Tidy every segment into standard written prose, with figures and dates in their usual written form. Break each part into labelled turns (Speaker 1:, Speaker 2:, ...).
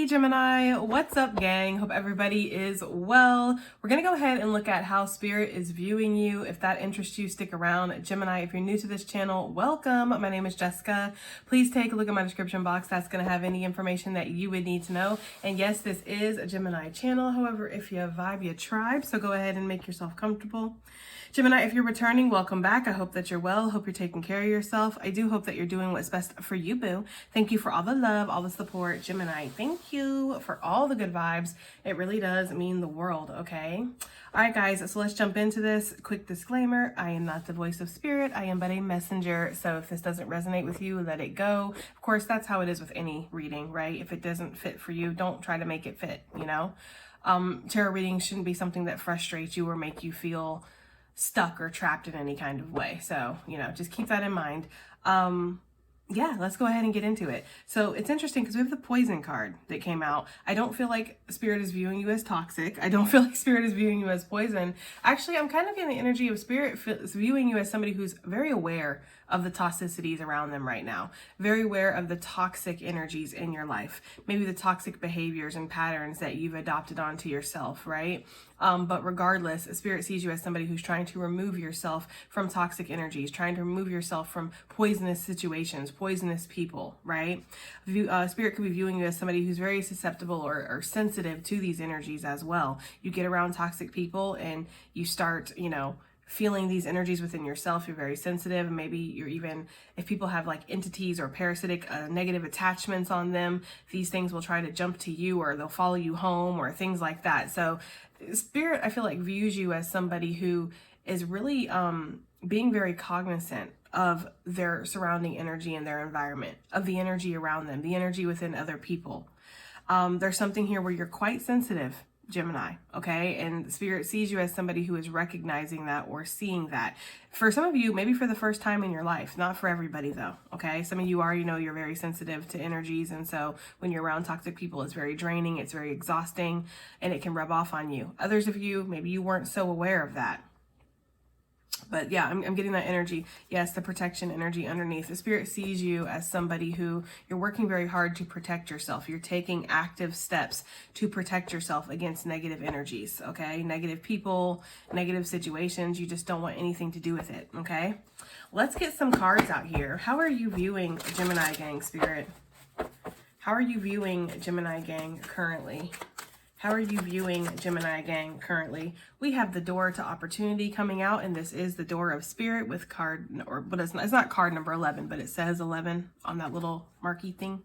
Speaker 1: Gemini, what's up gang? Hope everybody is well. We're gonna go ahead and look at how Spirit is viewing you. If that interests you, stick around. Gemini, if you're new to this channel, welcome. My name is Jessica. Please take a look at my description box. That's gonna have any information that you would need to know. And yes, this is a Gemini channel. However, if you vibe, you tribe, so go ahead and make yourself comfortable. Gemini, if you're returning, welcome back. I hope that you're well. Hope you're taking care of yourself. I do hope that you're doing what's best for you, boo. Thank you for all the love, all the support. Gemini, thank you for all the good vibes. It really does mean the world, okay? All right, guys, so let's jump into this. Quick disclaimer, I am not the voice of Spirit. I am but a messenger. So if this doesn't resonate with you, let it go. Of course, that's how it is with any reading, right? If it doesn't fit for you, don't try to make it fit, you know? Tarot reading shouldn't be something that frustrates you or make you feel stuck or trapped in any kind of way. So, you know, just keep that in mind. Yeah, let's go ahead and get into it. So it's interesting because we have the poison card that came out. I don't feel like Spirit is viewing you as toxic. I don't feel like Spirit is viewing you as poison. Actually, I'm kind of getting the energy of Spirit viewing you as somebody who's very aware of the toxicities around them right now. Very aware of the toxic energies in your life. Maybe the toxic behaviors and patterns that you've adopted onto yourself, right? But regardless, Spirit sees you as somebody who's trying to remove yourself from toxic energies, trying to remove yourself from poisonous situations, poisonous people, right? Spirit could be viewing you as somebody who's very susceptible or sensitive to these energies as well. You get around toxic people and you start, you know, feeling these energies within yourself. You're very sensitive. Maybe you're even, if people have like entities or parasitic negative attachments on them, these things will try to jump to you or they'll follow you home or things like that. So Spirit, I feel like, views you as somebody who is really being very cognizant of their surrounding energy and their environment, of the energy around them, the energy within other people. There's something here where you're quite sensitive, Gemini, okay? And Spirit sees you as somebody who is recognizing that or seeing that. For some of you, maybe for the first time in your life, not for everybody though, okay? Some of you are, you know, you're very sensitive to energies, and so when you're around toxic people, it's very draining, it's very exhausting, and it can rub off on you. Others of you, maybe you weren't so aware of that. But yeah, I'm getting that energy. Yes, the protection energy underneath. The Spirit sees you as somebody who you're working very hard to protect yourself. You're taking active steps to protect yourself against negative energies, okay? Negative people, negative situations. You just don't want anything to do with it, okay? Let's get some cards out here. How are you viewing Gemini gang, Spirit? How are you viewing Gemini gang currently? How are you viewing Gemini gang currently? We have the door to opportunity coming out, and this is the door of Spirit with card, but it's not card number 11, but it says 11 on that little marquee thing.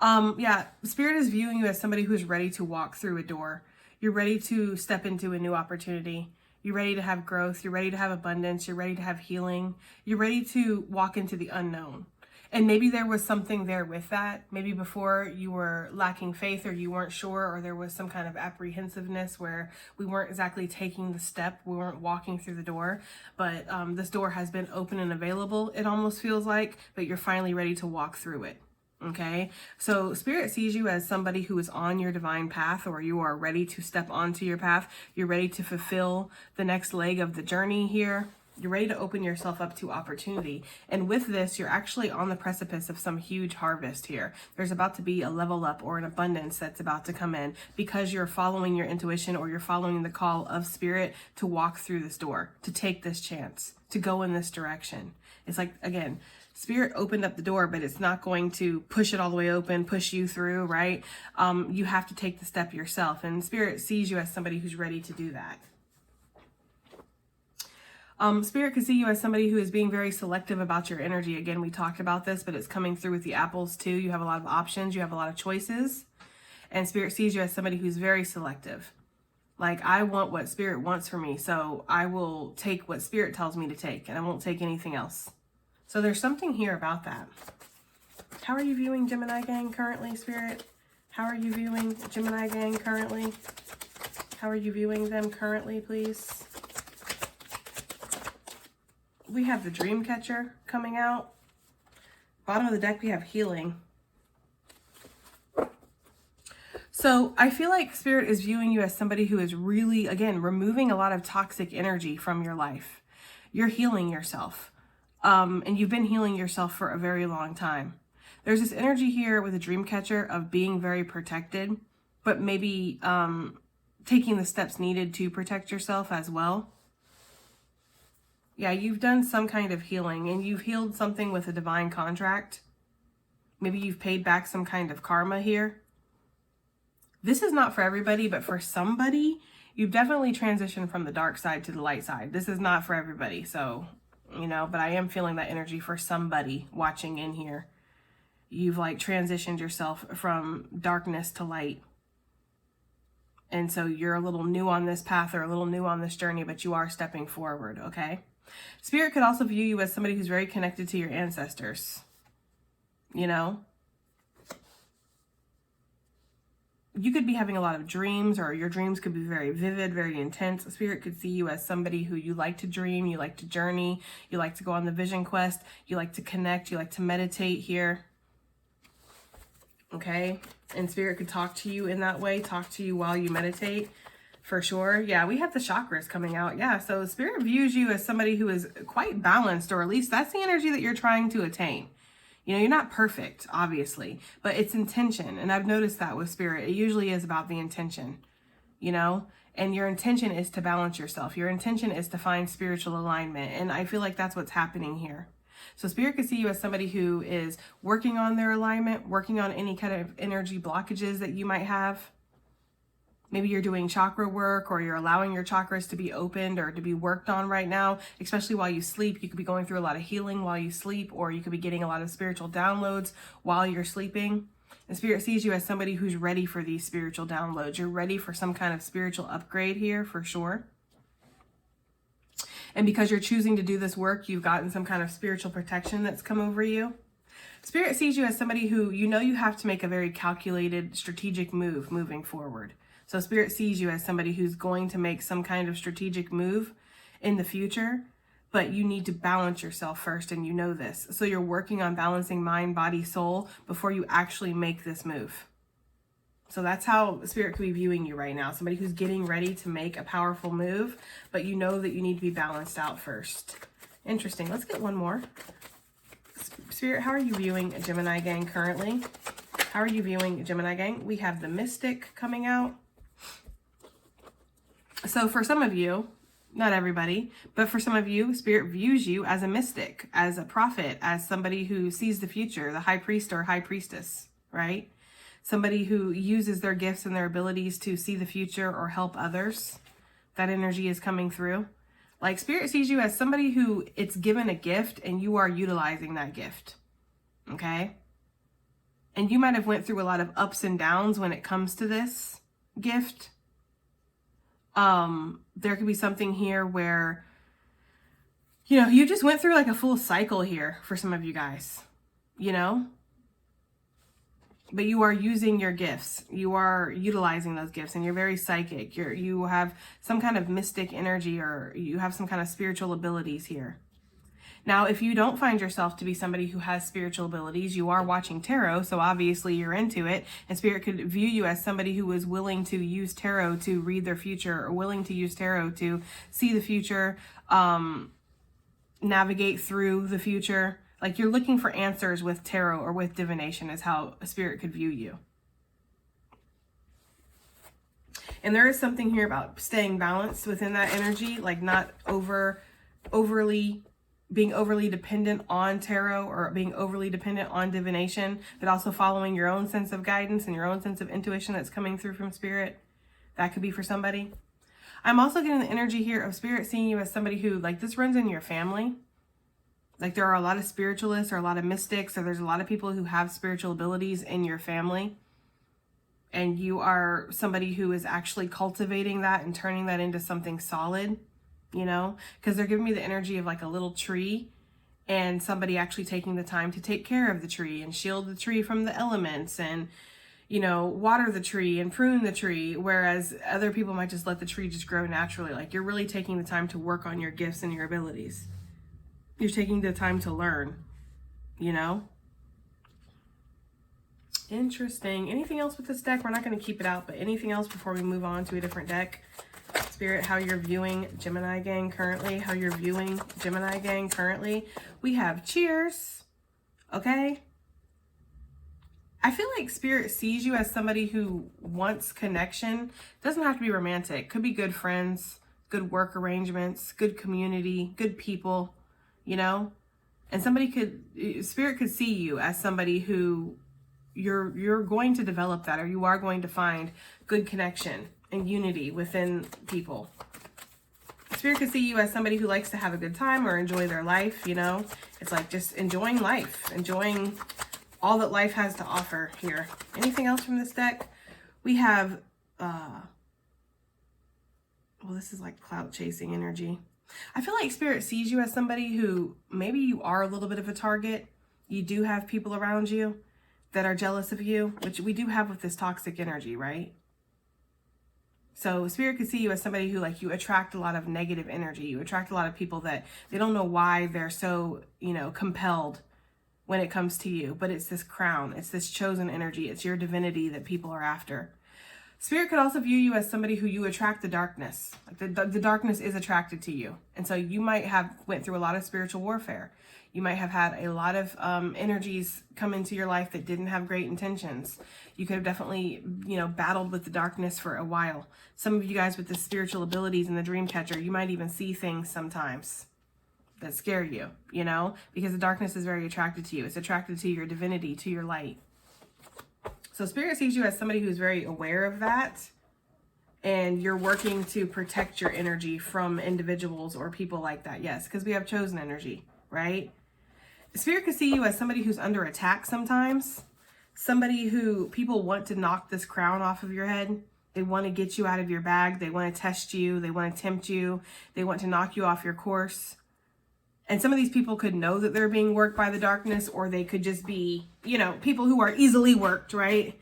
Speaker 1: Yeah, Spirit is viewing you as somebody who's ready to walk through a door. You're ready to step into a new opportunity. You're ready to have growth. You're ready to have abundance. You're ready to have healing. You're ready to walk into the unknown. And maybe there was something there with that. Maybe before you were lacking faith or you weren't sure, or there was some kind of apprehensiveness where we weren't exactly taking the step. We weren't walking through the door, but this door has been open and available, it almost feels like, but you're finally ready to walk through it. Okay, so Spirit sees you as somebody who is on your divine path, or you are ready to step onto your path. You're ready to fulfill the next leg of the journey here. You're ready to open yourself up to opportunity. And with this, you're actually on the precipice of some huge harvest here. There's about to be a level up or an abundance that's about to come in because you're following your intuition, or you're following the call of Spirit to walk through this door, to take this chance, to go in this direction. It's like, again, Spirit opened up the door, but it's not going to push it all the way open, push you through, right? You have to take the step yourself. And Spirit sees you as somebody who's ready to do that. Spirit could see you as somebody who is being very selective about your energy. Again, we talked about this, but it's coming through with the apples too. You have a lot of options. You have a lot of choices. And Spirit sees you as somebody who's very selective. Like, I want what Spirit wants for me, so I will take what Spirit tells me to take, and I won't take anything else. So there's something here about that. How are you viewing Gemini gang currently, Spirit? How are you viewing Gemini gang currently? How are you viewing them currently, please? We have the Dream Catcher coming out. Bottom of the deck, we have healing. So I feel like Spirit is viewing you as somebody who is really, again, removing a lot of toxic energy from your life. You're healing yourself. And you've been healing yourself for a very long time. There's this energy here with a dream catcher of being very protected, but maybe taking the steps needed to protect yourself as well. Yeah, you've done some kind of healing, and you've healed something with a divine contract. Maybe you've paid back some kind of karma here. This is not for everybody, but for somebody, you've definitely transitioned from the dark side to the light side. This is not for everybody, so, you know, but I am feeling that energy for somebody watching in here. You've like transitioned yourself from darkness to light. And so you're a little new on this path or a little new on this journey, but you are stepping forward, okay? Spirit could also view you as somebody who's very connected to your ancestors, you know? You could be having a lot of dreams, or your dreams could be very vivid, very intense. Spirit could see you as somebody who you like to dream, you like to journey, you like to go on the vision quest, you like to connect, you like to meditate here. Okay? And Spirit could talk to you in that way, talk to you while you meditate, for sure. Yeah, we have the chakras coming out. Yeah, so Spirit views you as somebody who is quite balanced, or at least that's the energy that you're trying to attain. You know, you're not perfect, obviously, but it's intention. And I've noticed that with Spirit. It usually is about the intention, you know, and your intention is to balance yourself. Your intention is to find spiritual alignment. And I feel like that's what's happening here. So Spirit could see you as somebody who is working on their alignment, working on any kind of energy blockages that you might have. Maybe you're doing chakra work, or you're allowing your chakras to be opened or to be worked on right now, especially while you sleep. You could be going through a lot of healing while you sleep, or you could be getting a lot of spiritual downloads while you're sleeping. And Spirit sees you as somebody who's ready for these spiritual downloads. You're ready for some kind of spiritual upgrade here, for sure. And because you're choosing to do this work, you've gotten some kind of spiritual protection that's come over you. Spirit sees you as somebody who, you know, you have to make a very calculated, strategic move moving forward. So Spirit sees you as somebody who's going to make some kind of strategic move in the future, but you need to balance yourself first, and you know this. So you're working on balancing mind, body, soul before you actually make this move. So that's how Spirit could be viewing you right now. Somebody who's getting ready to make a powerful move, but you know that you need to be balanced out first. Interesting. Let's get one more. Spirit, how are you viewing Gemini gang currently? How are you viewing Gemini gang? We have the Mystic coming out. So for some of you, not everybody, but for some of you, Spirit views you as a mystic, as a prophet, as somebody who sees the future, the high priest or high priestess, right? Somebody who uses their gifts and their abilities to see the future or help others. That energy is coming through. Like Spirit sees you as somebody who it's given a gift and you are utilizing that gift, okay? And you might have went through a lot of ups and downs when it comes to this gift. There could be something here where, you know, you just went through like a full cycle here for some of you guys, you know, but you are using your gifts. You are utilizing those gifts, and you're very psychic. You have some kind of mystic energy, or you have some kind of spiritual abilities here. Now, if you don't find yourself to be somebody who has spiritual abilities, you are watching tarot, so obviously you're into it, and Spirit could view you as somebody who is willing to use tarot to read their future, or willing to use tarot to see the future, navigate through the future. Like you're looking for answers with tarot or with divination is how a Spirit could view you. And there is something here about staying balanced within that energy, like not being overly dependent on tarot or being overly dependent on divination, but also following your own sense of guidance and your own sense of intuition that's coming through from Spirit. That could be for somebody. I'm also getting the energy here of Spirit seeing you as somebody who, like, this runs in your family. Like there are a lot of spiritualists or a lot of mystics, or there's a lot of people who have spiritual abilities in your family. And you are somebody who is actually cultivating that and turning that into something solid. You know, because they're giving me the energy of like a little tree, and somebody actually taking the time to take care of the tree and shield the tree from the elements, and, you know, water the tree and prune the tree, whereas other people might just let the tree just grow naturally. Like you're really taking the time to work on your gifts and your abilities. You're taking the time to learn, you know? Interesting. Anything else with this deck? We're not going to keep it out, but anything else before we move on to a different deck? Spirit, how you're viewing Gemini gang currently, how you're viewing Gemini gang currently. We have cheers, okay? I feel like Spirit sees you as somebody who wants connection. Doesn't have to be romantic. Could be good friends, good work arrangements, good community, good people, you know? And Spirit could see you as somebody who you're going to develop that, or you are going to find good connection and unity within people. Spirit could see you as somebody who likes to have a good time or enjoy their life, you know? It's like just enjoying life, enjoying all that life has to offer here. Anything else from this deck? We have, well, this is like clout chasing energy. I feel like Spirit sees you as somebody who maybe you are a little bit of a target. You do have people around you that are jealous of you, which we do have with this toxic energy, right? So Spirit could see you as somebody who, like, you attract a lot of negative energy. You attract a lot of people that they don't know why they're so, you know, compelled when it comes to you. But it's this crown. It's this chosen energy. It's your divinity that people are after. Spirit could also view you as somebody who you attract the darkness. Like the darkness is attracted to you. And so you might have went through a lot of spiritual warfare. You might have had a lot of energies come into your life that didn't have great intentions. You could have definitely, you know, battled with the darkness for a while. Some of you guys with the spiritual abilities and the dream catcher, you might even see things sometimes that scare you, you know, because the darkness is very attracted to you. It's attracted to your divinity, to your light. So Spirit sees you as somebody who's very aware of that, and you're working to protect your energy from individuals or people like that. Yes, because we have chosen energy, right? Spirit could see you as somebody who's under attack sometimes. Somebody who people want to knock this crown off of your head. They want to get you out of your bag. They want to test you. They want to tempt you. They want to knock you off your course. And some of these people could know that they're being worked by the darkness, or they could just be, you know, people who are easily worked, right?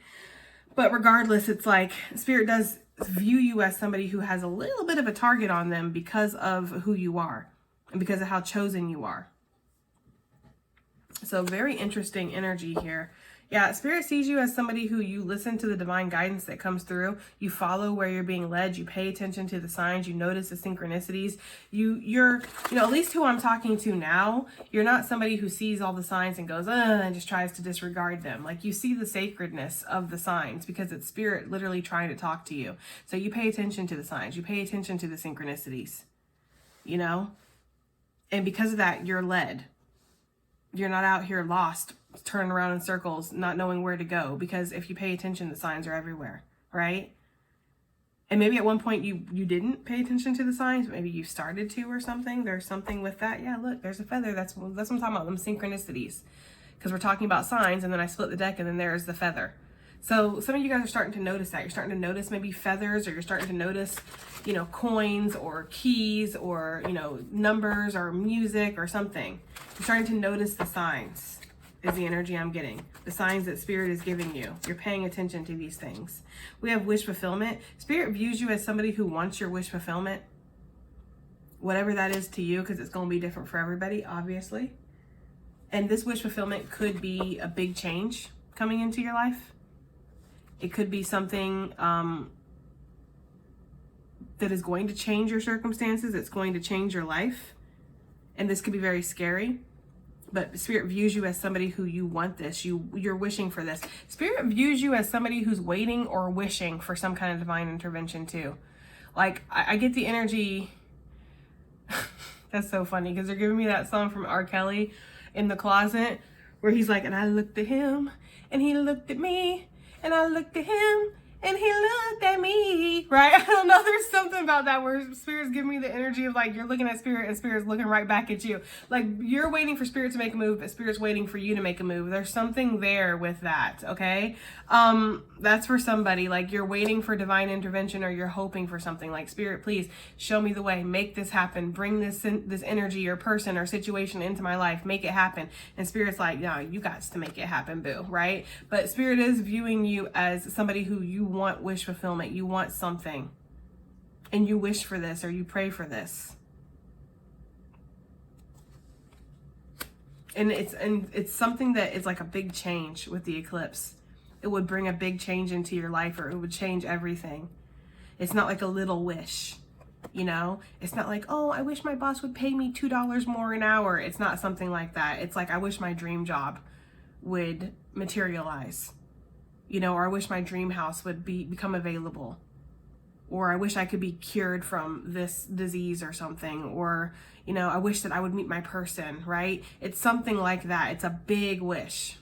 Speaker 1: But regardless, it's like Spirit does view you as somebody who has a little bit of a target on them because of who you are and because of how chosen you are. So very interesting energy here. Yeah, Spirit sees you as somebody who you listen to the divine guidance that comes through. You follow where you're being led. You pay attention to the signs. You notice the synchronicities. You're, you know, at least who I'm talking to now, you're not somebody who sees all the signs and goes, and just tries to disregard them. Like, you see the sacredness of the signs because it's Spirit literally trying to talk to you. So you pay attention to the signs. You pay attention to the synchronicities, you know? And because of that, you're led. You're not out here lost, turning around in circles, not knowing where to go, because if you pay attention, the signs are everywhere, right? And maybe at one point you didn't pay attention to the signs, maybe you started to or something. There's something with that. Yeah, look, there's a feather. That's what I'm talking about, them synchronicities. Because we're talking about signs, and then I split the deck, and then there's the feather. So some of you guys are starting to notice that. You're starting to notice maybe feathers, or you're starting to notice, you know, coins or keys or, you know, numbers or music or something. You're starting to notice the signs is the energy I'm getting. The signs that Spirit is giving you. You're paying attention to these things. We have wish fulfillment. Spirit views you as somebody who wants your wish fulfillment. Whatever that is to you, because it's going to be different for everybody, obviously. And this wish fulfillment could be a big change coming into your life. It could be something that is going to change your circumstances. It's going to change your life. And this could be very scary. But Spirit views you as somebody who you want this. You're wishing for this. Spirit views you as somebody who's waiting or wishing for some kind of divine intervention too. Like, I get the energy. That's so funny because they're giving me that song from R. Kelly, In the Closet, where he's like, and I looked at him and he looked at me. And I looked at him and he looked at me, right? I don't know, there's something about that where Spirit's giving me the energy of like, you're looking at Spirit and Spirit's looking right back at you. Like, you're waiting for Spirit to make a move, but Spirit's waiting for you to make a move. There's something there with that, okay? That's for somebody. Like, you're waiting for divine intervention, or you're hoping for something. Like, Spirit, please show me the way. Make this happen. Bring this energy or person or situation into my life. Make it happen. And Spirit's like, no, you got to make it happen, boo, right? But Spirit is viewing you as somebody who you want wish fulfillment. You want something. And you wish for this, or you pray for this. And it's something that is like a big change with the eclipse. It would bring a big change into your life, or it would change everything. It's not like a little wish, you know? It's not like, oh, I wish my boss would pay me $2 more an hour. It's not something like that. It's like, I wish my dream job would materialize. or I wish my dream house would become available, or I wish I could be cured from this disease or something, or, I wish that I would meet my person, right? It's something like that. It's a big wish.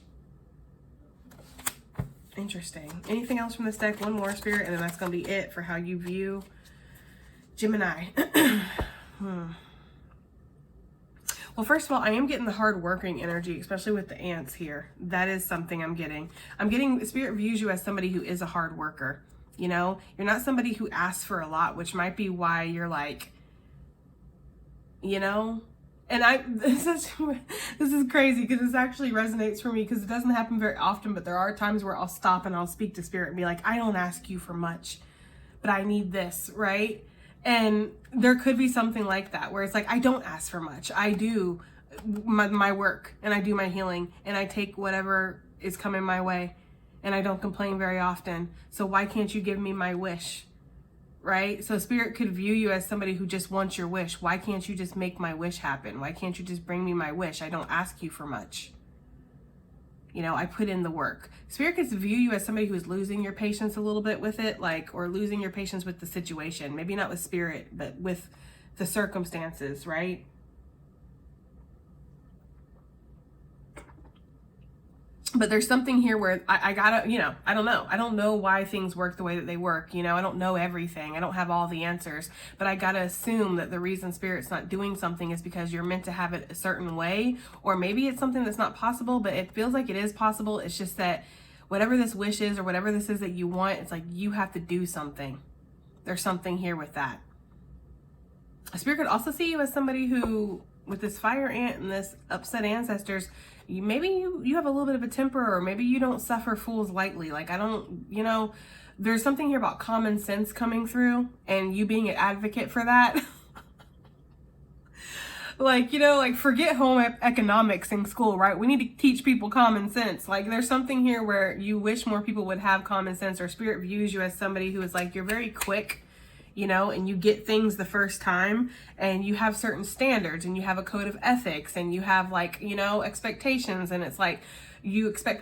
Speaker 1: Interesting. Anything else from this deck? One more, Spirit, and then that's going to be it for how you view Gemini. Well, first of all, I am getting the hard-working energy, especially with the ants here. That is something I'm getting. Spirit views you as somebody who is a hard worker. You're not somebody who asks for a lot, which might be why you're like, and this is crazy because this actually resonates for me because it doesn't happen very often, but there are times where I'll stop and I'll speak to Spirit and be like, I don't ask you for much, but I need this, right? And there could be something like that where it's like, I don't ask for much. I do my work and I do my healing and I take whatever is coming my way and I don't complain very often. So why can't you give me my wish, right? So Spirit could view you as somebody who just wants your wish. Why can't you just make my wish happen? Why can't you just bring me my wish? I don't ask you for much. I put in the work. Spirit could view you as somebody who is losing your patience a little bit with it, or losing your patience with the situation. Maybe not with Spirit, but with the circumstances, right? But there's something here where I gotta, I don't know. I don't know why things work the way that they work. I don't know everything. I don't have all the answers. But I gotta assume that the reason Spirit's not doing something is because you're meant to have it a certain way. Or maybe it's something that's not possible, but it feels like it is possible. It's just that whatever this wish is or whatever this is that you want, it's like you have to do something. There's something here with that. Spirit could also see you as somebody who, with this fire ant and this upset ancestors, maybe you have a little bit of a temper, or maybe you don't suffer fools lightly. There's something here about common sense coming through and you being an advocate for that. Forget home economics in school, right? We need to teach people common sense. There's something here where you wish more people would have common sense, or Spirit views you as somebody who is you're very quick, and you get things the first time, and you have certain standards, and you have a code of ethics, and you have expectations, and it's you expect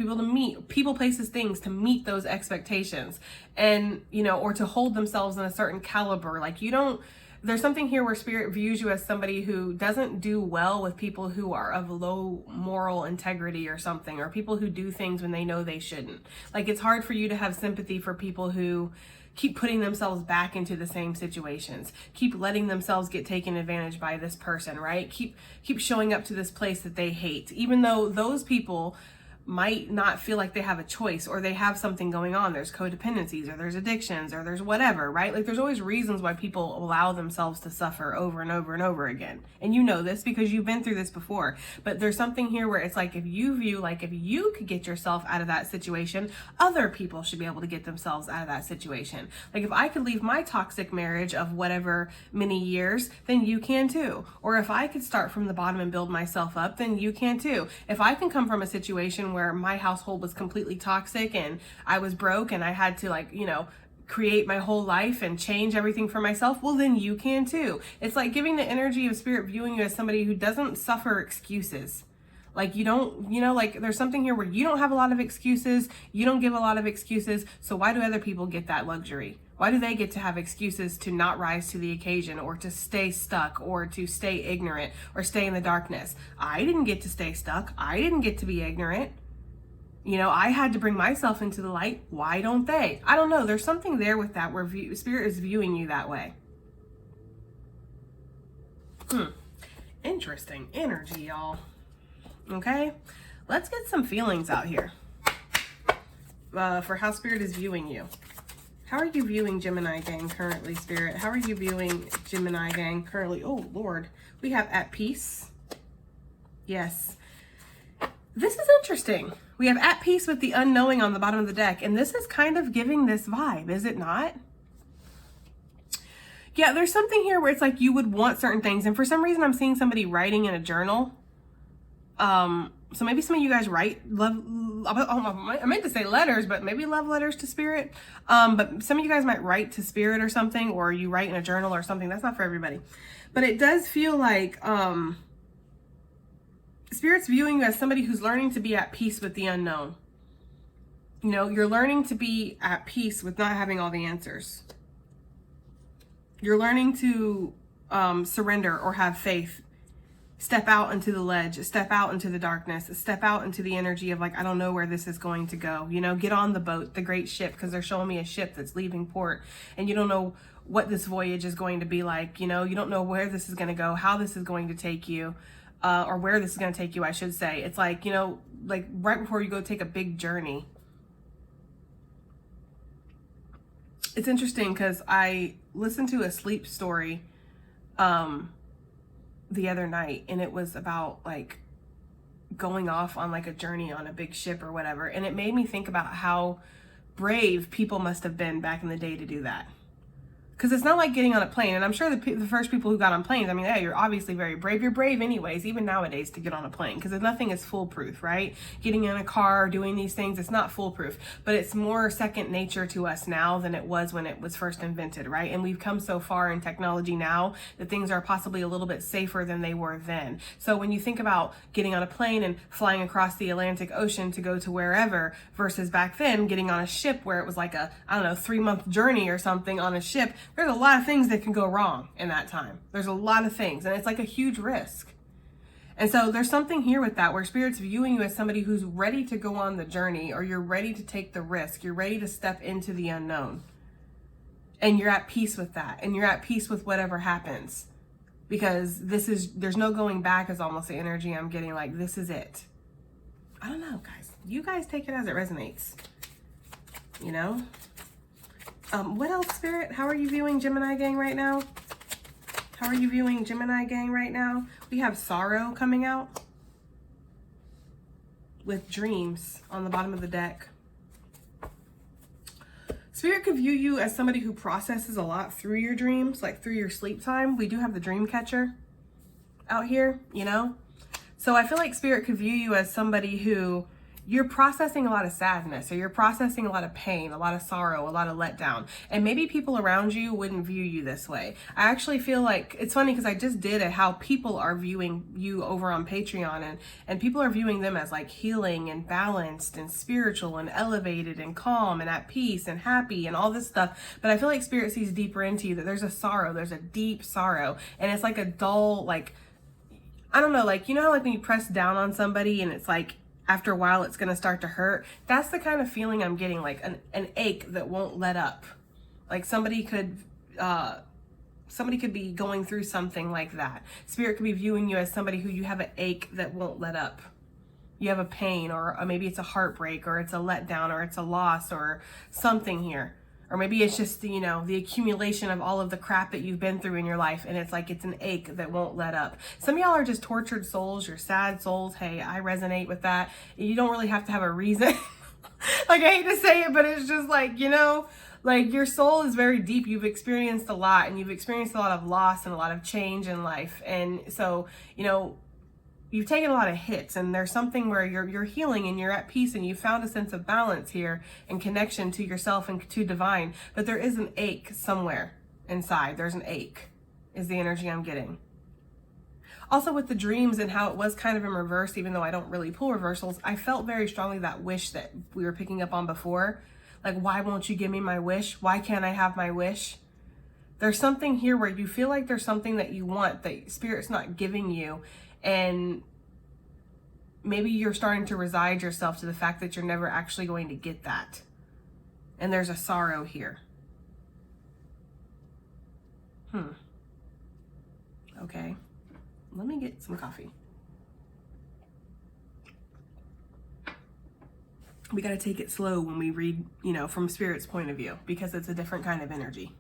Speaker 1: people, places, things to meet those expectations, and, or to hold themselves in a certain caliber. There's something here where Spirit views you as somebody who doesn't do well with people who are of low moral integrity or something, or people who do things when they know they shouldn't. It's hard for you to have sympathy for people who keep putting themselves back into the same situations, keep letting themselves get taken advantage by this person, right? Keep showing up to this place that they hate, even though those people might not feel like they have a choice, or they have something going on. There's codependencies, or there's addictions, or there's whatever, right? There's always reasons why people allow themselves to suffer over and over and over again. And you know this because you've been through this before. But there's something here where it's if you view, if you could get yourself out of that situation, other people should be able to get themselves out of that situation. If I could leave my toxic marriage of whatever many years, then you can too. Or if I could start from the bottom and build myself up, then you can too. If I can come from a situation where my household was completely toxic and I was broke and I had to create my whole life and change everything for myself, well, then you can too. It's giving the energy of Spirit viewing you as somebody who doesn't suffer excuses. You don't, there's something here where you don't have a lot of excuses. You don't give a lot of excuses. So why do other people get that luxury? Why do they get to have excuses to not rise to the occasion, or to stay stuck, or to stay ignorant, or stay in the darkness? I didn't get to stay stuck. I didn't get to be ignorant. I had to bring myself into the light. Why don't they? I don't know. There's something there with that where Spirit is viewing you that way. Interesting energy, y'all. Okay, let's get some feelings out here for how Spirit is viewing you. How are you viewing Gemini gang currently, Spirit? How are you viewing Gemini gang currently? Oh, Lord. We have at peace. Yes. This is interesting. We have at peace with the unknowing on the bottom of the deck. And this is kind of giving this vibe, is it not? Yeah, there's something here where it's you would want certain things. And for some reason, I'm seeing somebody writing in a journal. So maybe some of you guys write love, I meant to say letters, but maybe love letters to Spirit. But some of you guys might write to Spirit or something, or you write in a journal or something. That's not for everybody. But it does feel Spirit's viewing you as somebody who's learning to be at peace with the unknown. You know, you're learning to be at peace with not having all the answers. You're learning to surrender or have faith. Step out into the ledge, step out into the darkness, step out into the energy of like, I don't know where this is going to go. You know, get on the boat, the great ship, because they're showing me a ship that's leaving port and you don't know what this voyage is going to be like. You know, you don't know where this is going to go, how this is going to take you, or where this is going to take you, I should say. It's like, you know, like right before you go take a big journey. It's interesting because I listened to a sleep story the other night, and it was about like going off on like a journey on a big ship or whatever, and it made me think about how brave people must have been back in the day to do that. Because it's not like getting on a plane, and I'm sure the first people who got on planes, I mean, yeah, you're obviously very brave. You're brave anyways, even nowadays, to get on a plane, because nothing is foolproof, right? Getting in a car, doing these things, it's not foolproof, but it's more second nature to us now than it was when it was first invented, right? And we've come so far in technology now that things are possibly a little bit safer than they were then. So when you think about getting on a plane and flying across the Atlantic Ocean to go to wherever, versus back then getting on a ship where it was like a, I don't know, 3-month journey or something on a ship, there's a lot of things that can go wrong in that time. There's a lot of things, and it's like a huge risk. And so there's something here with that where Spirit's viewing you as somebody who's ready to go on the journey, or you're ready to take the risk. You're ready to step into the unknown. And you're at peace with that. And you're at peace with whatever happens. Because there's no going back is almost the energy I'm getting. Like, this is it. I don't know, guys. You guys take it as it resonates. You know? What else, Spirit? How are you viewing Gemini gang right now? How are you viewing Gemini gang right now? We have sorrow coming out with dreams on the bottom of the deck. Spirit could view you as somebody who processes a lot through your dreams, like through your sleep time. We do have the dream catcher out here, you know? So I feel like Spirit could view you as somebody who you're processing a lot of sadness, or you're processing a lot of pain, a lot of sorrow, a lot of letdown. And maybe people around you wouldn't view you this way. I actually feel like it's funny because I just did it, how people are viewing you over on Patreon, and people are viewing them as like healing and balanced and spiritual and elevated and calm and at peace and happy and all this stuff. But I feel like Spirit sees deeper into you, that there's a sorrow, there's a deep sorrow, and it's like a dull, like, I don't know, like, you know how like when you press down on somebody and it's like, after a while it's going to start to hurt. That's the kind of feeling I'm getting, like an ache that won't let up. Like somebody could be going through something like that. Spirit could be viewing you as somebody who you have an ache that won't let up. You have a pain, or maybe it's a heartbreak, or it's a letdown, or it's a loss, or something here. Or maybe it's just, you know, the accumulation of all of the crap that you've been through in your life, and it's like it's an ache that won't let up. Some of y'all are just tortured souls. You're sad souls. Hey, I resonate with that. You don't really have to have a reason. Like, I hate to say it, but it's just like, you know, like your soul is very deep. You've experienced a lot, and you've experienced a lot of loss and a lot of change in life. And so, you know, you've taken a lot of hits, and there's something where you're healing and you're at peace, and you found a sense of balance here and connection to yourself and to divine. But there is an ache somewhere inside. There's an ache is the energy I'm getting. Also with the dreams and how it was kind of in reverse, even though I don't really pull reversals, I felt very strongly that wish that we were picking up on before. Like, why won't you give me my wish? Why can't I have my wish? There's something here where you feel like there's something that you want that Spirit's not giving you. And maybe you're starting to reside yourself to the fact that you're never actually going to get that. And there's a sorrow here. Okay. Let me get some coffee. We got to take it slow when we read, you know, from Spirit's point of view, because it's a different kind of energy.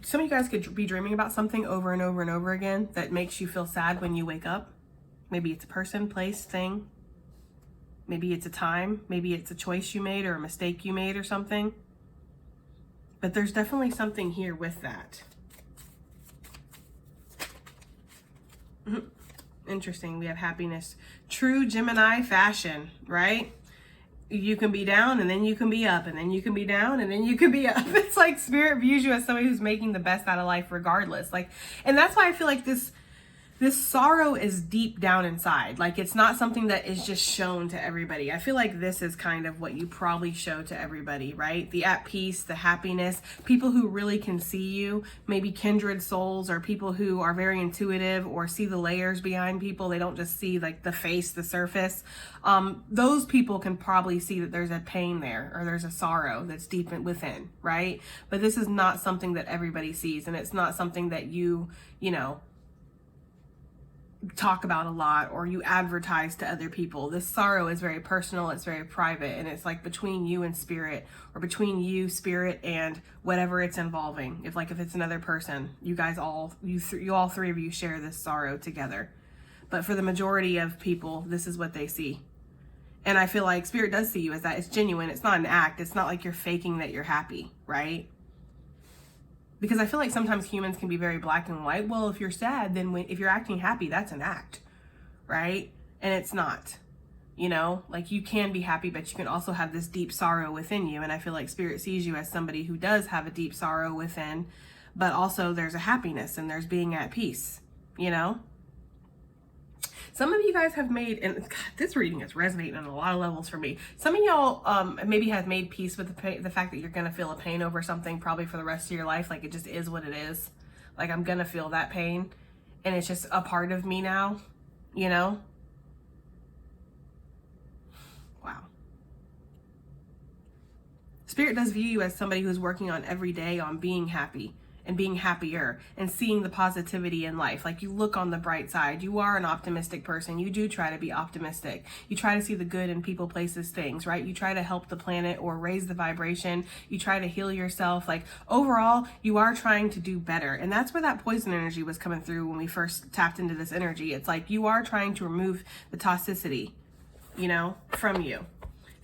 Speaker 1: Some of you guys could be dreaming about something over and over and over again that makes you feel sad when you wake up. Maybe it's a person, place, thing. Maybe it's a time. Maybe it's a choice you made or a mistake you made or something. But there's definitely something here with that. Interesting. We have happiness. True Gemini fashion, right? You can be down and then you can be up, and then you can be down and then you can be up. It's like Spirit views you as somebody who's making the best out of life regardless. Like, and that's why I feel like this this sorrow is deep down inside. Like, it's not something that is just shown to everybody. I feel like this is kind of what you probably show to everybody, right? The at peace, the happiness, people who really can see you, maybe kindred souls, or people who are very intuitive or see the layers behind people. They don't just see like the face, the surface. Those people can probably see that there's a pain there, or there's a sorrow that's deep within, right? But this is not something that everybody sees, and it's not something that you know, talk about a lot or you advertise to other people. This sorrow is very personal, it's very private, and it's like between you and spirit, or between you, spirit, and whatever it's involving. If it's another person, you guys all three of you share this sorrow together. But for the majority of people, this is what they see. And I feel like spirit does see you as that. It's genuine. It's not an act. It's not like you're faking that you're happy, right? Because I feel like sometimes humans can be very black and white. Well, if you're sad, then if you're acting happy, that's an act, right? And it's not, you know, like you can be happy, but you can also have this deep sorrow within you. And I feel like spirit sees you as somebody who does have a deep sorrow within, but also there's a happiness and there's being at peace, you know? Some of you guys have made, and God, this reading is resonating on a lot of levels for me. Some of y'all maybe have made peace with the fact that you're going to feel a pain over something probably for the rest of your life. Like, it just is what it is. Like, I'm going to feel that pain, and it's just a part of me now, you know? Wow. Spirit does view you as somebody who's working on every day on being happy and being happier and seeing the positivity in life. Like, you look on the bright side. You are an optimistic person. You do try to be optimistic. You try to see the good in people, places, things, right? You try to help the planet or raise the vibration. You try to heal yourself. Like, overall, you are trying to do better. And that's where that poison energy was coming through when we first tapped into this energy. It's like you are trying to remove the toxicity, you know, from you.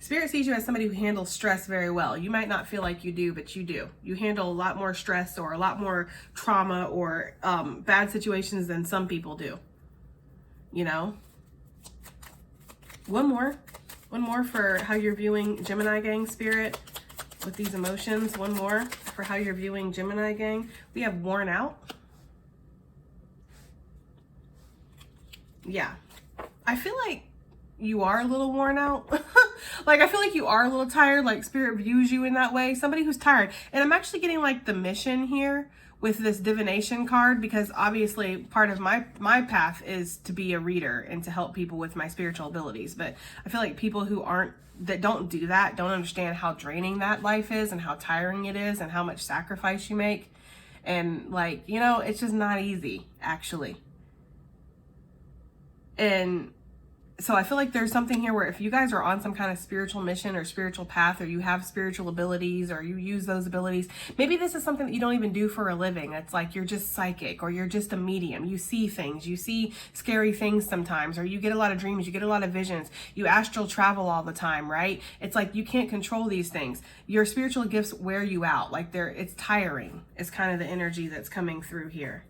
Speaker 1: Spirit sees you as somebody who handles stress very well. You might not feel like you do, but you do. You handle a lot more stress or a lot more trauma or bad situations than some people do. You know? One more for how you're viewing Gemini gang, Spirit, with these emotions. One more for how you're viewing Gemini gang. We have worn out. Yeah. I feel like you are a little worn out. Like, I feel like you are a little tired. Like, spirit views you in that way. Somebody who's tired. And I'm actually getting like the mission here with this divination card, because obviously part of my path is to be a reader and to help people with my spiritual abilities. But I feel like people that don't do that don't understand how draining that life is and how tiring it is and how much sacrifice you make. And like, you know, it's just not easy, actually. And so I feel like there's something here where if you guys are on some kind of spiritual mission or spiritual path, or you have spiritual abilities or you use those abilities, maybe this is something that you don't even do for a living. It's like you're just psychic, or you're just a medium. You see things, you see scary things sometimes, or you get a lot of dreams, you get a lot of visions, you astral travel all the time, right? It's like you can't control these things. Your spiritual gifts wear you out. Like, it's tiring. It's kind of the energy that's coming through here.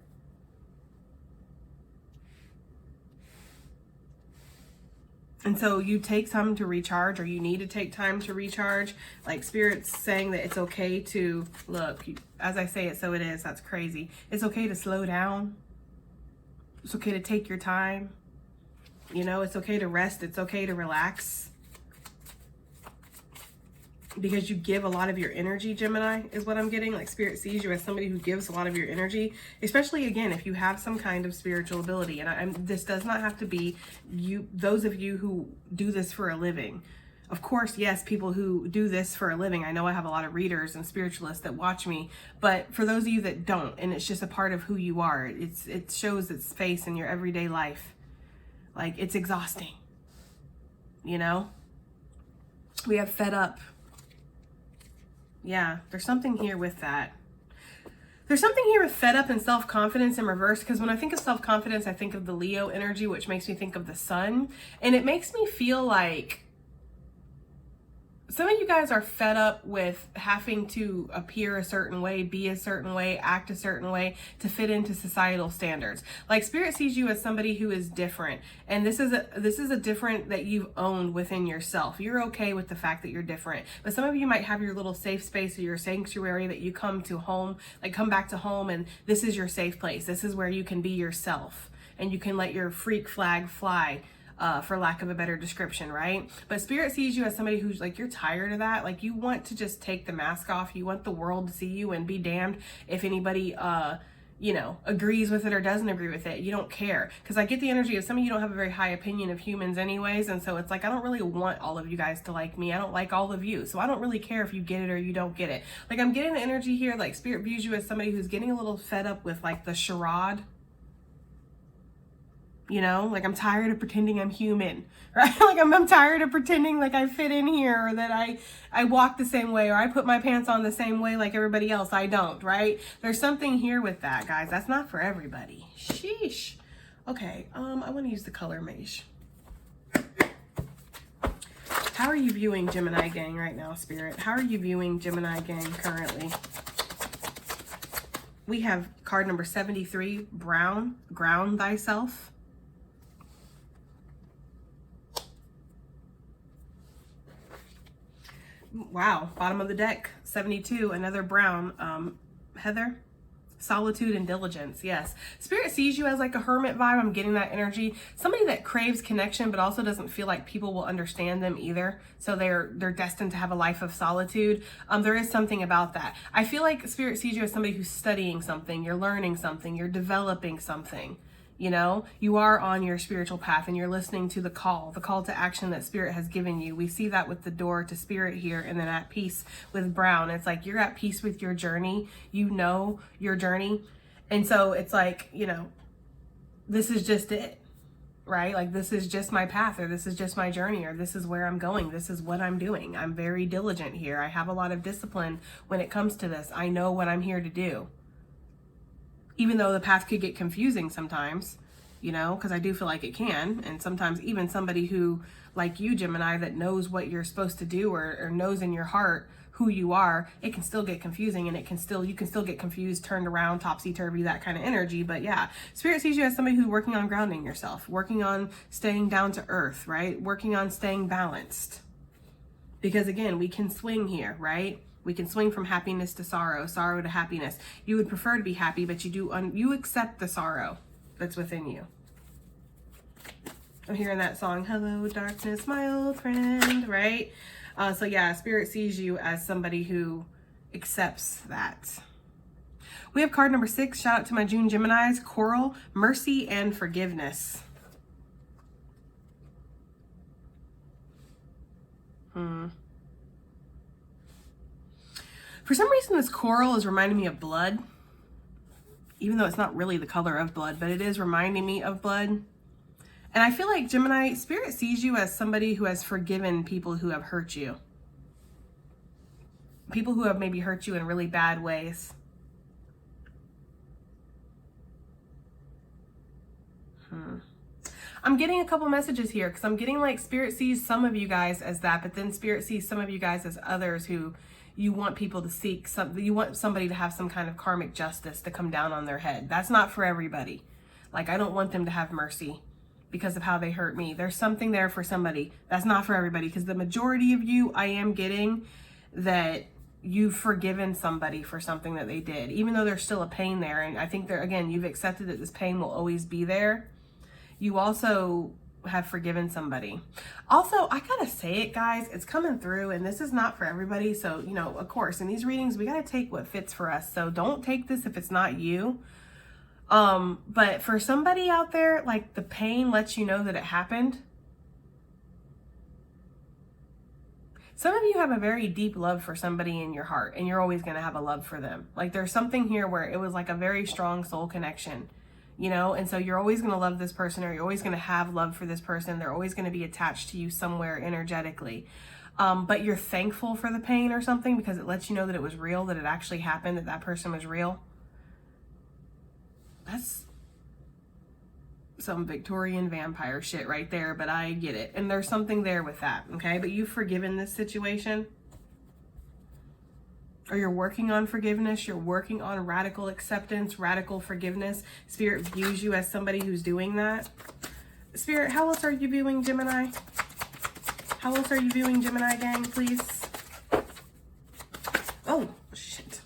Speaker 1: And so you take time to recharge, or you need to take time to recharge. Like, Spirit's saying that it's okay to, look, as I say it, so it is. That's crazy. It's okay to slow down. It's okay to take your time. You know, it's okay to rest. It's okay to relax. Because you give a lot of your energy, Gemini, is what I'm getting. Like, Spirit sees you as somebody who gives a lot of your energy, especially, again, if you have some kind of spiritual ability. And this does not have to be you, those of you who do this for a living. Of course, yes, people who do this for a living. I know I have a lot of readers and spiritualists that watch me, but for those of you that don't, and it's just a part of who you are, it shows its face in your everyday life. Like, it's exhausting, you know? We have fed up. Yeah, there's something here with that. There's something here with fed up and self-confidence in reverse, because when I think of self-confidence, I think of the Leo energy, which makes me think of the sun. And it makes me feel like some of you guys are fed up with having to appear a certain way, be a certain way, act a certain way to fit into societal standards. Like, Spirit sees you as somebody who is different. And this is a different that you've owned within yourself. You're okay with the fact that you're different. But some of you might have your little safe space or your sanctuary that you come back to home, and this is your safe place. This is where you can be yourself. and you can let your freak flag fly, for lack of a better description, right? But Spirit sees you as somebody who's like, you're tired of that. Like, you want to just take the mask off. You want the world to see you, and be damned if anybody, you know, agrees with it or doesn't agree with it. You don't care. Because I get the energy of some of you don't have a very high opinion of humans anyways. And so it's like, I don't really want all of you guys to like me. I don't like all of you. So I don't really care if you get it or you don't get it. Like, I'm getting the energy here, like Spirit views you as somebody who's getting a little fed up with like the charade. You know, like, I'm tired of pretending I'm human, right? Like, I'm tired of pretending like I fit in here, or that I walk the same way, or I put my pants on the same way like everybody else. I don't, right? There's something here with that, guys. That's not for everybody. Sheesh. Okay, I want to use the color mage. How are you viewing Gemini gang right now, Spirit? How are you viewing Gemini gang currently? We have card number 73, brown, ground thyself. Wow, bottom of the deck, 72, another brown, Heather, solitude and diligence. Yes, Spirit sees you as like a hermit vibe. I'm getting that energy. Somebody that craves connection, but also doesn't feel like people will understand them either. So they're destined to have a life of solitude. There is something about that. I feel like Spirit sees you as somebody who's studying something, you're learning something, you're developing something. You know, you are on your spiritual path, and you're listening to the call to action that Spirit has given you. We see that with the door to Spirit here, and then at peace with brown. It's like you're at peace with your journey. You know your journey. And so it's like, you know, this is just it, right? Like, this is just my path, or this is just my journey, or this is where I'm going. This is what I'm doing. I'm very diligent here. I have a lot of discipline when it comes to this. I know what I'm here to do. Even though the path could get confusing sometimes, you know, because I do feel like it can. And sometimes even somebody who, like you, Gemini, that knows what you're supposed to do, or knows in your heart who you are, it can still get confusing, and you can still get confused, turned around, topsy-turvy, that kind of energy. But yeah, Spirit sees you as somebody who's working on grounding yourself, working on staying down to earth, right? Working on staying balanced. Because again, we can swing here, right? We can swing from happiness to sorrow, sorrow to happiness. You would prefer to be happy, but you accept the sorrow that's within you. I'm hearing that song, Hello Darkness, my old friend, right? So yeah, Spirit sees you as somebody who accepts that. We have card number 6. Shout out to my June Geminis, Coral, Mercy, and Forgiveness. For some reason, this coral is reminding me of blood, even though it's not really the color of blood, but it is reminding me of blood. And I feel like Gemini, Spirit sees you as somebody who has forgiven people who have hurt you. People who have maybe hurt you in really bad ways. I'm getting a couple messages here, because I'm getting like Spirit sees some of you guys as that, but then Spirit sees some of you guys as others who you want people to seek something. You want somebody to have some kind of karmic justice to come down on their head. That's not for everybody. Like, I don't want them to have mercy because of how they hurt me. There's something there for somebody. That's not for everybody, because the majority of you, I am getting that you've forgiven somebody for something that they did, even though there's still a pain there. And I think again, you've accepted that this pain will always be there. You also have forgiven somebody. Also, I gotta say it, guys, it's coming through, and this is not for everybody. So, you know, of course, in these readings, we gotta take what fits for us. So don't take this if it's not you. But for somebody out there, like, the pain lets you know that it happened. Some of you have a very deep love for somebody in your heart, and you're always gonna have a love for them. Like, there's something here where it was like a very strong soul connection. You know, and so you're always going to love this person, or you're always going to have love for this person. They're always going to be attached to you somewhere energetically. But you're thankful for the pain or something, because it lets you know that it was real, that it actually happened, that that person was real. That's some Victorian vampire shit right there, but I get it. And there's something there with that, okay? But you've forgiven this situation. Or you're working on forgiveness, you're working on radical acceptance, radical forgiveness. Spirit views you as somebody who's doing that. Spirit, how else are you viewing Gemini? How else are you viewing Gemini gang, please? Oh, shit.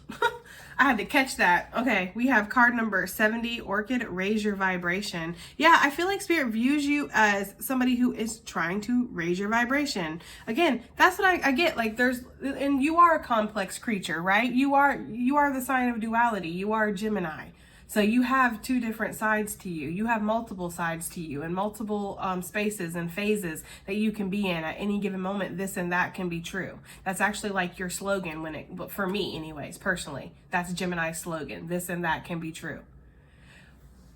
Speaker 1: I had to catch that. Okay, we have card number 70, Orchid, raise your vibration. Yeah, I feel like Spirit views you as somebody who is trying to raise your vibration. Again, that's what I get. Like and you are a complex creature, right? You are the sign of duality. You are Gemini. So you have two different sides to you. You have multiple sides to you and multiple spaces and phases that you can be in at any given moment. This and that can be true. That's actually like your slogan but for me anyways, personally, that's Gemini's slogan. This and that can be true.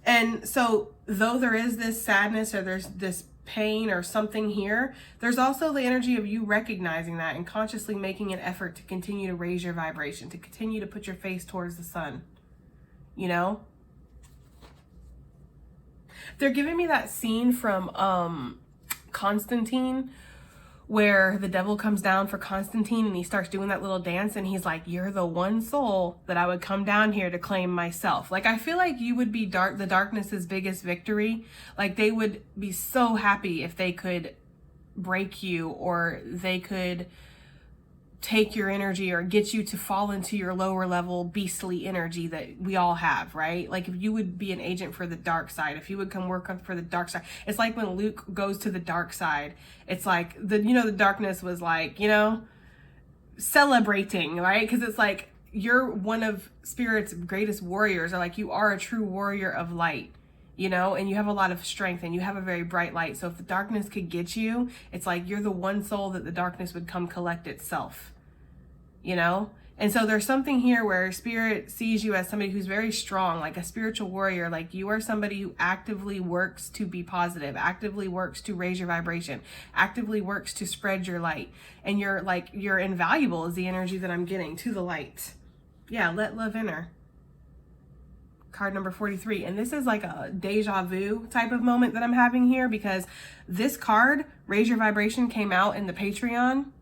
Speaker 1: And so though there is this sadness or there's this pain or something here, there's also the energy of you recognizing that and consciously making an effort to continue to raise your vibration, to continue to put your face towards the sun. You know, they're giving me that scene from Constantine where the devil comes down for Constantine and he starts doing that little dance and he's like, you're the one soul that I would come down here to claim myself. Like, I feel like you would be the darkness's biggest victory. Like, they would be so happy if they could break you, or they could take your energy or get you to fall into your lower level beastly energy that we all have, right? Like, if you would be an agent for the dark side, if you would come work for the dark side, it's like when Luke goes to the dark side, it's like the darkness was like, celebrating, right? Because it's like you're one of Spirit's greatest warriors, or like you are a true warrior of light, and you have a lot of strength and you have a very bright light. So if the darkness could get you, it's like you're the one soul that the darkness would come collect itself. And so there's something here where Spirit sees you as somebody who's very strong, like a spiritual warrior. Like, you are somebody who actively works to be positive, actively works to raise your vibration, actively works to spread your light. And you're invaluable is the energy that I'm getting to the light. Yeah, let love enter. Card number 43. And this is like a deja vu type of moment that I'm having here, because this card, raise your vibration, came out in the Patreon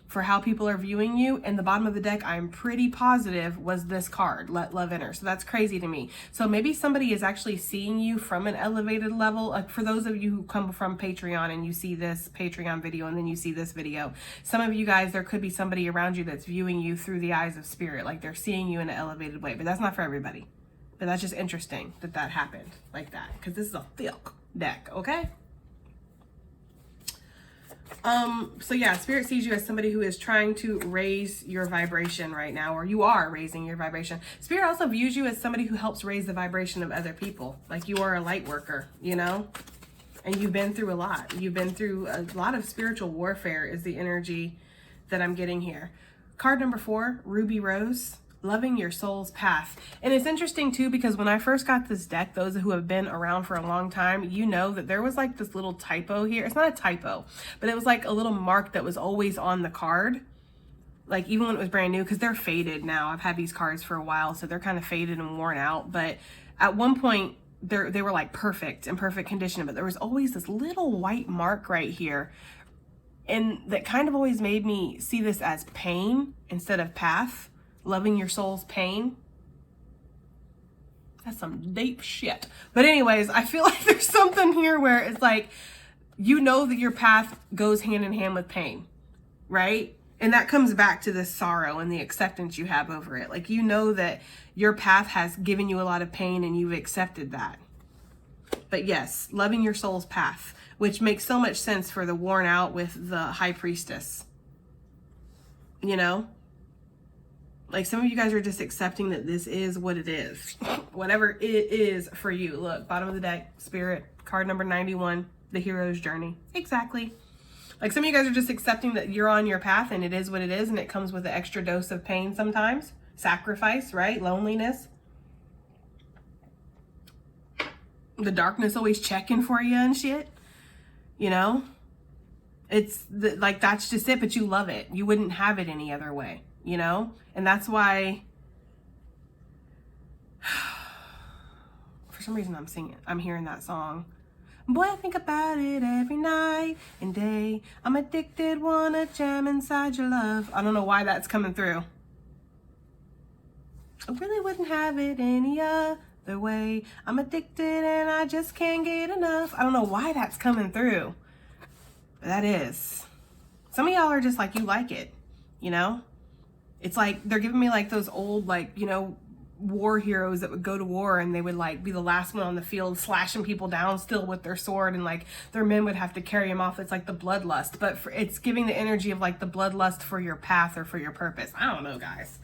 Speaker 1: for how people are viewing you, and the bottom of the deck, I'm pretty positive, was this card, let love enter. So that's crazy to me. So maybe somebody is actually seeing you from an elevated level. Like, for those of you who come from Patreon and you see this Patreon video and then you see this video, some of you guys, there could be somebody around you that's viewing you through the eyes of Spirit, like they're seeing you in an elevated way. But that's not for everybody. But that's just interesting that happened like that, because this is a thick deck, okay? So yeah, Spirit sees you as somebody who is trying to raise your vibration right now, or you are raising your vibration. Spirit also views you as somebody who helps raise the vibration of other people. Like, you are a light worker, and you've been through a lot. You've been through a lot of spiritual warfare is the energy that I'm getting here. Card number 4, Ruby Rose. Loving your soul's path. And it's interesting too, because when I first got this deck, those who have been around for a long time, that there was like this little typo here. It's not a typo, but it was like a little mark that was always on the card. Like, even when it was brand new, because they're faded now. I've had these cards for a while, so they're kind of faded and worn out. But at one point, they were like perfect, in perfect condition. But there was always this little white mark right here. And that kind of always made me see this as pain instead of path. Loving your soul's pain. That's some deep shit. But anyways, I feel like there's something here where it's like, that your path goes hand in hand with pain, right? And that comes back to the sorrow and the acceptance you have over it. Like, that your path has given you a lot of pain and you've accepted that. But yes, loving your soul's path, which makes so much sense for the worn out with the High Priestess. Like, some of you guys are just accepting that this is what it is. Whatever it is for you. Look, bottom of the deck, Spirit, card number 91, the hero's journey. Exactly. Like, some of you guys are just accepting that you're on your path and it is what it is, and it comes with an extra dose of pain sometimes. Sacrifice, right? Loneliness. The darkness always checking for you and shit. It's like, that's just it, but you love it. You wouldn't have it any other way. And that's why, for some reason I'm hearing that song. Boy, I think about it every night and day. I'm addicted, wanna jam inside your love. I don't know why that's coming through. I really wouldn't have it any other way. I'm addicted and I just can't get enough. I don't know why that's coming through. But that is. Some of y'all are just like, you like it, It's like they're giving me like those old, like, you know, war heroes that would go to war and they would like be the last one on the field slashing people down still with their sword, and like their men would have to carry them off. It's like the bloodlust, but it's giving the energy of like the bloodlust for your path or for your purpose. I don't know, guys.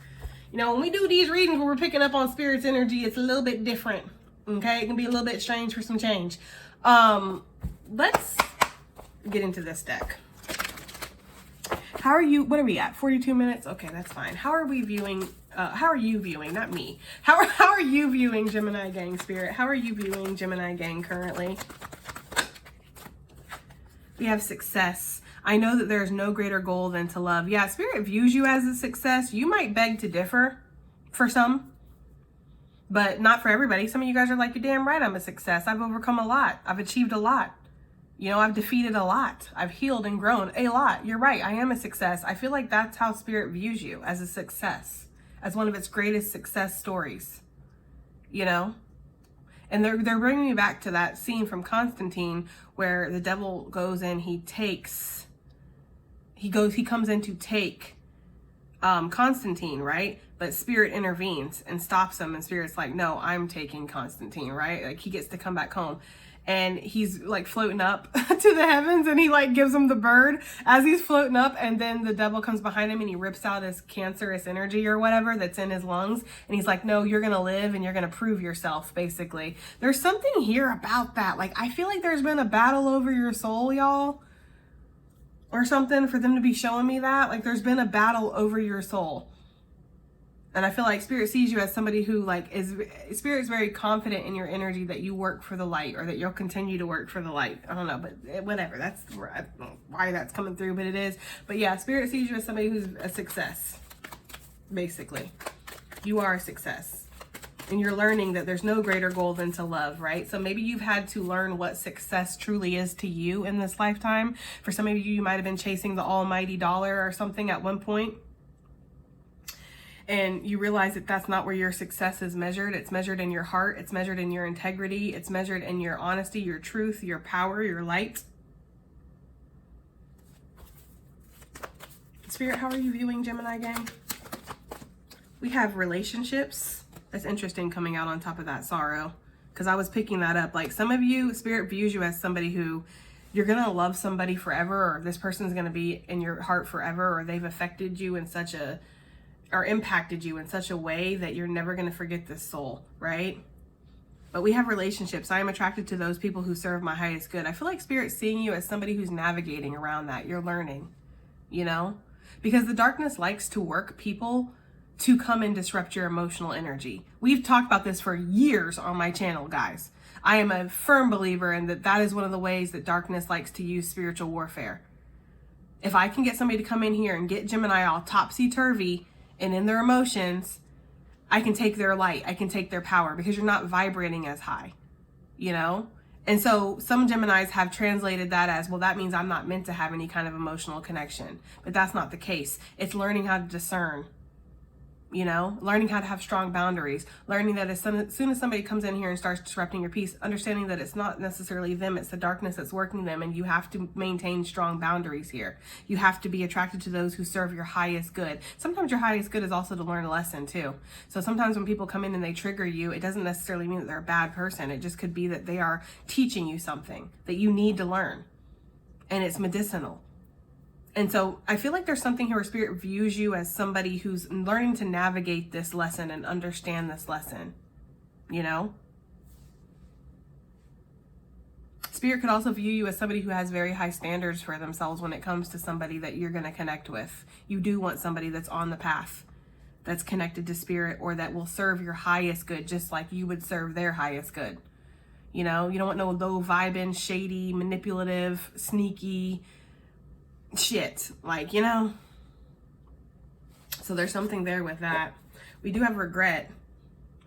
Speaker 1: You know, when we do these readings where we're picking up on spirit's energy, it's a little bit different. Okay, it can be a little bit strange for some change. Let's get into this deck. How are you? What are we at? 42 minutes? Okay, that's fine. How are we viewing? How are you viewing? Not me. How are you viewing Gemini gang, Spirit? How are you viewing Gemini gang currently? We have success. I know that there's no greater goal than to love. Yeah, Spirit views you as a success. You might beg to differ for some, but not for everybody. Some of you guys are like, you're damn right, I'm a success. I've overcome a lot. I've achieved a lot. You know, I've defeated a lot. I've healed and grown a lot. You're right. I am a success. I feel like that's how Spirit views you, as a success, as one of its greatest success stories, you know? And they're bringing me back to that scene from Constantine where the devil goes in, he comes in to take Constantine, right? But Spirit intervenes and stops him, and Spirit's like, no, I'm taking Constantine, right? Like, he gets to come back home. And he's like floating up to the heavens, and he like gives him the bird as he's floating up, and then the devil comes behind him and he rips out his cancerous energy or whatever that's in his lungs, and he's like, no, you're gonna live and you're gonna prove yourself. Basically, there's something here about that. Like, I feel like there's been a battle over your soul, y'all, or something, for them to be showing me that. Like, there's been a battle over your soul. And I feel like Spirit sees you as somebody who Spirit's very confident in your energy that you work for the light, or that you'll continue to work for the light. I don't know, but whatever. I don't know why that's coming through, but it is. But yeah, Spirit sees you as somebody who's a success. Basically, you are a success. And you're learning that there's no greater goal than to love, right? So maybe you've had to learn what success truly is to you in this lifetime. For some of you, you might have been chasing the almighty dollar or something at one point. And you realize that that's not where your success is measured. It's measured in your heart. It's measured in your integrity. It's measured in your honesty, your truth, your power, your light. Spirit, how are you viewing Gemini gang? We have relationships. That's interesting coming out on top of that sorrow, because I was picking that up. Like, some of you, Spirit views you as somebody who you're going to love somebody forever, or this person's going to be in your heart forever, or they've affected you in such a, or impacted you in such a way that you're never going to forget this soul, right? But we have relationships. I am attracted to those people who serve my highest good. I feel like Spirit's seeing you as somebody who's navigating around that. You're learning, you know? Because the darkness likes to work people to come and disrupt your emotional energy. We've talked about this for years on my channel, guys. I am a firm believer in that is one of the ways that darkness likes to use spiritual warfare. If I can get somebody to come in here and get Gemini all topsy-turvy and in their emotions, I can take their light, I can take their power, because you're not vibrating as high, you know? And so some Geminis have translated that as, well, that means I'm not meant to have any kind of emotional connection. But that's not the case. It's learning how to discern, you know, learning how to have strong boundaries, learning that as soon as somebody comes in here and starts disrupting your peace, understanding that it's not necessarily them, it's the darkness that's working them, and you have to maintain strong boundaries here. You have to be attracted to those who serve your highest good. Sometimes your highest good is also to learn a lesson too. So sometimes when people come in and they trigger you, it doesn't necessarily mean that they're a bad person. It just could be that they are teaching you something that you need to learn, and it's medicinal. And so I feel like there's something here where Spirit views you as somebody who's learning to navigate this lesson and understand this lesson, you know? Spirit could also view you as somebody who has very high standards for themselves when it comes to somebody that you're going to connect with. You do want somebody that's on the path, that's connected to Spirit, or that will serve your highest good just like you would serve their highest good. You know, you don't want no low vibing, shady, manipulative, sneaky shit, like, you know? So there's something there with that. We do have regret.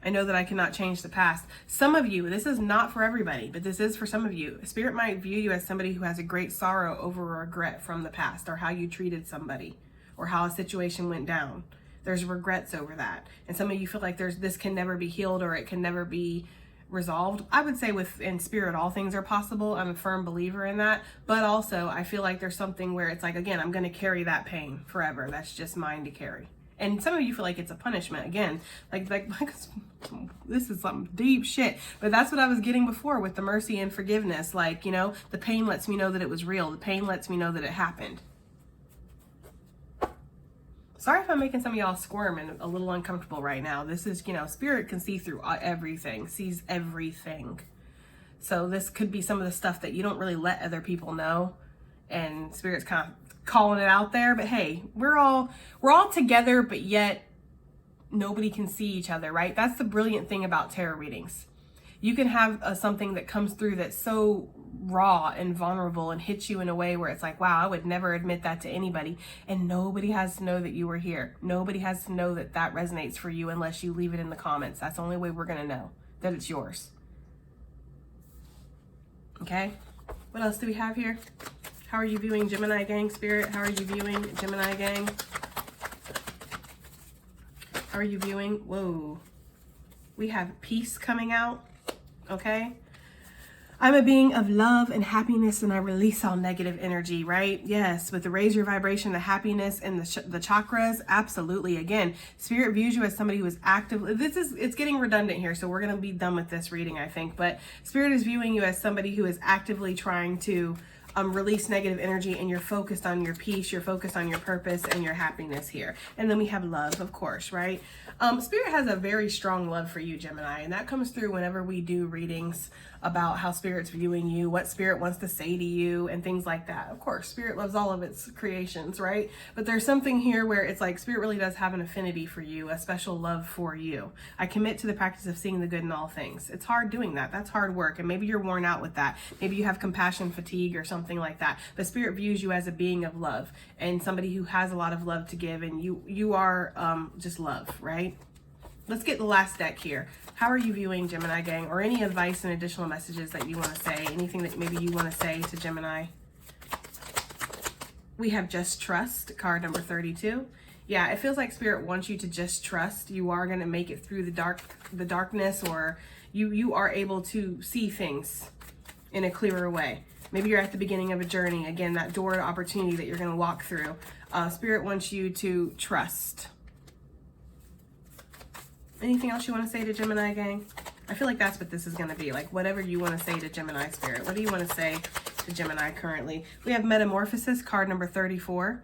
Speaker 1: I know that I cannot change the past. Some of you, this is not for everybody, but this is for some of you. Spirit might view you as somebody who has a great sorrow over regret from the past, or how you treated somebody, or how a situation went down. There's regrets over that. And some of you feel like this can never be healed, or it can never be resolved. I would say in Spirit, all things are possible. I'm a firm believer in that. But also, I feel like there's something where it's like, again, I'm going to carry that pain forever. That's just mine to carry. And some of you feel like it's a punishment. Again, like this is some deep shit. But that's what I was getting before with the mercy and forgiveness. Like, you know, the pain lets me know that it was real. The pain lets me know that it happened. Sorry if I'm making some of y'all squirm and a little uncomfortable right now. This is, you know, Spirit can see through everything, sees everything. So this could be some of the stuff that you don't really let other people know. And Spirit's kind of calling it out there. But hey, we're all together, but yet nobody can see each other, right? That's the brilliant thing about tarot readings. You can have something that comes through that's so raw and vulnerable and hits you in a way where it's like, wow, I would never admit that to anybody. And nobody has to know that you were here. Nobody has to know that that resonates for you unless you leave it in the comments. That's the only way we're going to know that it's yours. Okay. What else do we have here? How are you viewing Gemini gang, Spirit? How are you viewing Gemini gang? How are you viewing? Whoa. We have peace coming out. Okay. I'm a being of love and happiness, and I release all negative energy, right? Yes, with the raise your vibration, the happiness, and the chakras, absolutely. Again, Spirit views you as somebody who is active. It's getting redundant here, so we're going to be done with this reading, I think. But Spirit is viewing you as somebody who is actively trying to release negative energy, and you're focused on your peace, you're focused on your purpose and your happiness here. And then we have love, of course, right? Spirit has a very strong love for you, Gemini, and that comes through whenever we do readings about how Spirit's viewing you, what Spirit wants to say to you, and things like that. Of course, Spirit loves all of its creations, right? But there's something here where it's like Spirit really does have an affinity for you, a special love for you. I commit to the practice of seeing the good in all things. It's hard doing that. That's hard work, and maybe you're worn out with that. Maybe you have compassion fatigue or something like that. But Spirit views you as a being of love and somebody who has a lot of love to give, and you are just love, right? Let's get the last deck here. How are you viewing Gemini gang, or any advice and additional messages that you want to say? Anything that maybe you want to say to Gemini? We have just trust, card number 32. Yeah, it feels like Spirit wants you to just trust. You are going to make it through the darkness, or you are able to see things in a clearer way. Maybe you're at the beginning of a journey. Again, that door to opportunity that you're going to walk through. Spirit wants you to trust. Anything else you want to say to Gemini gang? I feel like that's what this is going to be. Like, whatever you want to say to Gemini, Spirit. What do you want to say to Gemini currently? We have Metamorphosis, card number 34.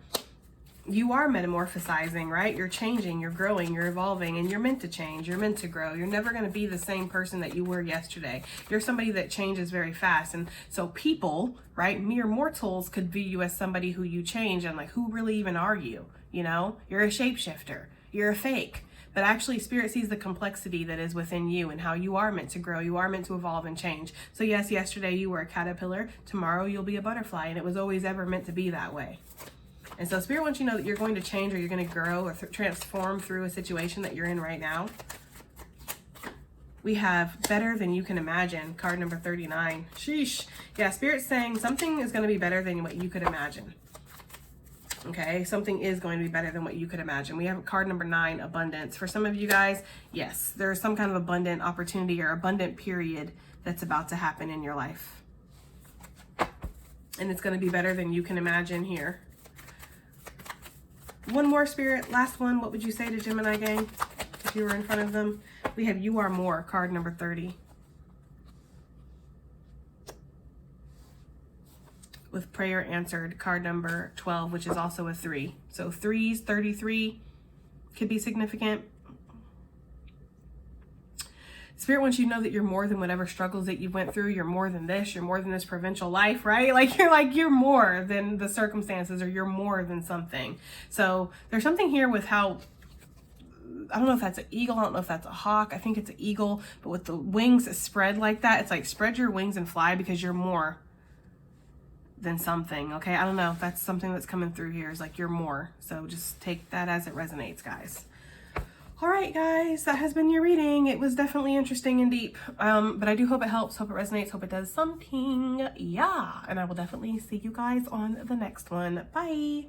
Speaker 1: You are metamorphosizing, right? You're changing, you're growing, you're evolving, and you're meant to change. You're meant to grow. You're never going to be the same person that you were yesterday. You're somebody that changes very fast. And so people, right, mere mortals could view you as somebody who you change, and like, who really even are you? You know, you're a shapeshifter. You're a fake. But actually, Spirit sees the complexity that is within you and how you are meant to grow. You are meant to evolve and change. So yes, yesterday you were a caterpillar. Tomorrow you'll be a butterfly. And it was always ever meant to be that way. And so Spirit wants you to know that you're going to change, or you're going to grow or transform through a situation that you're in right now. We have better than you can imagine, card number 39. Sheesh. Yeah, Spirit's saying something is going to be better than what you could imagine. Okay, something is going to be better than what you could imagine. We have card number 9, abundance. For some of you guys, yes, there's some kind of abundant opportunity or abundant period that's about to happen in your life. And it's going to be better than you can imagine here. One more, Spirit, last one. What would you say to Gemini gang if you were in front of them? We have you are more, card number 30. With prayer answered, card number 12, which is also a 3. So 3s, 33 could be significant. Spirit wants you to know that you're more than whatever struggles that you went through. You're more than this. You're more than this provincial life, right? You're more than the circumstances, or you're more than something. So there's something here with how, I don't know if that's an eagle. I don't know if that's a hawk. I think it's an eagle, but with the wings spread like that, it's like spread your wings and fly, because you're more than something. Okay, I don't know if that's something that's coming through here, is like you're more. So just take that as it resonates, guys. All right, guys, that has been your reading. It was definitely interesting and deep, but I do hope it helps, hope it resonates, hope it does something. Yeah, and I will definitely see you guys on the next one. Bye.